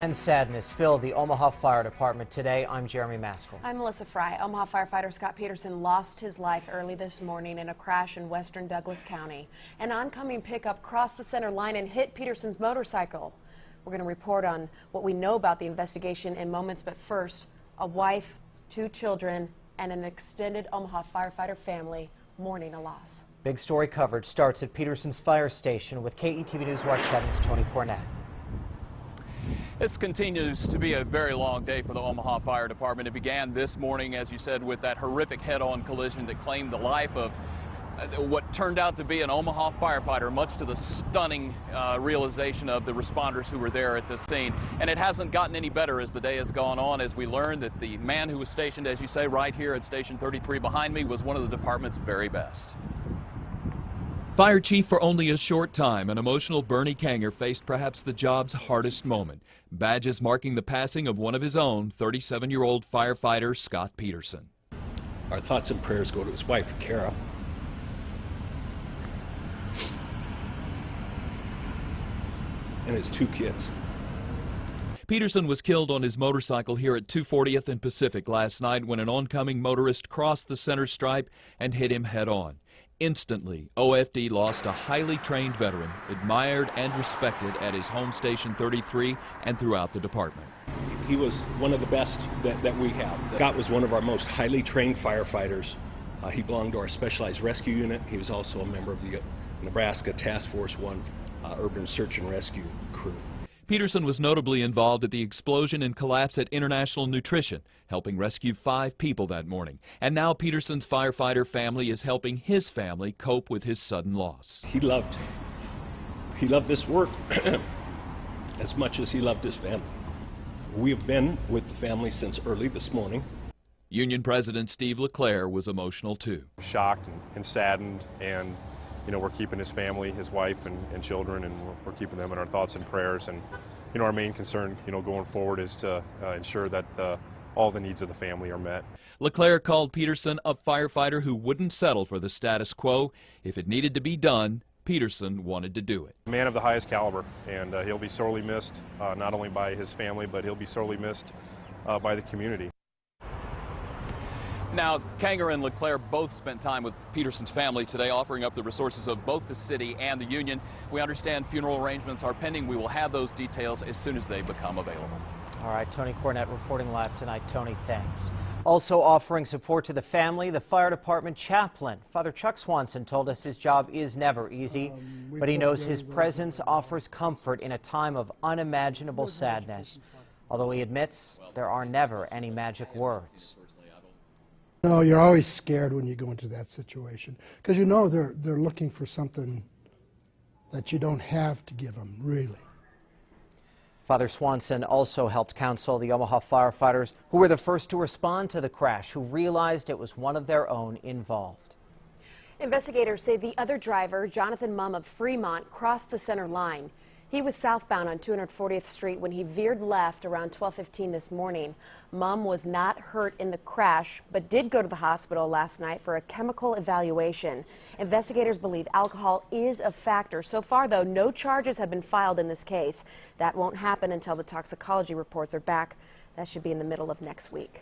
and sadness filled the Omaha Fire Department today. I'm Jeremy Maskell. I'm Melissa Fry. Omaha firefighter Scott Peterson lost his life early this morning in a crash in western Douglas County. An oncoming pickup crossed the center line and hit Peterson's motorcycle. We're going to report on what we know about the investigation in moments, but first, a wife, 2 children, and an extended Omaha firefighter family mourning a loss. Big story coverage starts at Peterson's fire station with KETV News Watch 7's Tony Cornett. This continues to be a very long day for the Omaha Fire Department. It began this morning, as you said, with that horrific head-on collision that claimed the life of what turned out to be an Omaha firefighter, much to the stunning realization of the responders who were there at the scene. And it hasn't gotten any better as the day has gone on, as we learned that the man who was stationed, as you say, right here at Station 33 behind me was one of the department's very best. Fire chief for only a short time, an emotional Bernie Kanger faced perhaps the job's hardest moment. Badges marking the passing of one of his own, 37-year-old firefighter Scott Peterson. Our thoughts and prayers go to his wife, Kara. And his 2 kids. Peterson was killed on his motorcycle here at 240th and Pacific last night when an oncoming motorist crossed the center stripe and hit him head-on. Instantly, OFD lost a highly trained veteran, admired and respected at his home station 33 and throughout the department. He was one of the best that we have. Scott was one of our most highly trained firefighters. He belonged to our specialized rescue unit. He was also a member of the Nebraska Task Force 1 Urban Search and Rescue crew. Peterson was notably involved at the explosion and collapse at International Nutrition, helping rescue 5 people that morning. And now Peterson's firefighter family is helping his family cope with his sudden loss. He loved this work as much as he loved his family. We have been with the family since early this morning. Union President Steve LeClaire was emotional too. Shocked and saddened, and we're keeping his family, his wife and children, and we're keeping them in our thoughts and prayers. And our main concern, going forward is to ensure that all the needs of the family are met. LeClaire called Peterson a firefighter who wouldn't settle for the status quo. If it needed to be done, Peterson wanted to do it. A man of the highest caliber, and he'll be sorely missed, not only by his family, but he'll be sorely missed by the community. Now, Kanger and LeClaire both spent time with Peterson's family today, offering up the resources of both the city and the union. We understand funeral arrangements are pending. We will have those details as soon as they become available. All right, Tony Cornett reporting live tonight. Tony, thanks. Also offering support to the family, the fire department chaplain. Father Chuck Swanson told us his job is never easy, but he knows his presence offers comfort in a time of unimaginable sadness. Although he admits there are never any magic words. No, you're always scared when you go into that situation, because they're looking for something that you don't have to give them, really. Father Swanson also helped counsel the Omaha firefighters who were the first to respond to the crash, who realized it was one of their own involved. Investigators say the other driver, Jonathan Mumm of Fremont, crossed the center line. He was southbound on 240th Street when he veered left around 12:15 this morning. Mumm was not hurt in the crash, but did go to the hospital last night for a chemical evaluation. Investigators believe alcohol is a factor. So far, though, no charges have been filed in this case. That won't happen until the toxicology reports are back. That should be in the middle of next week.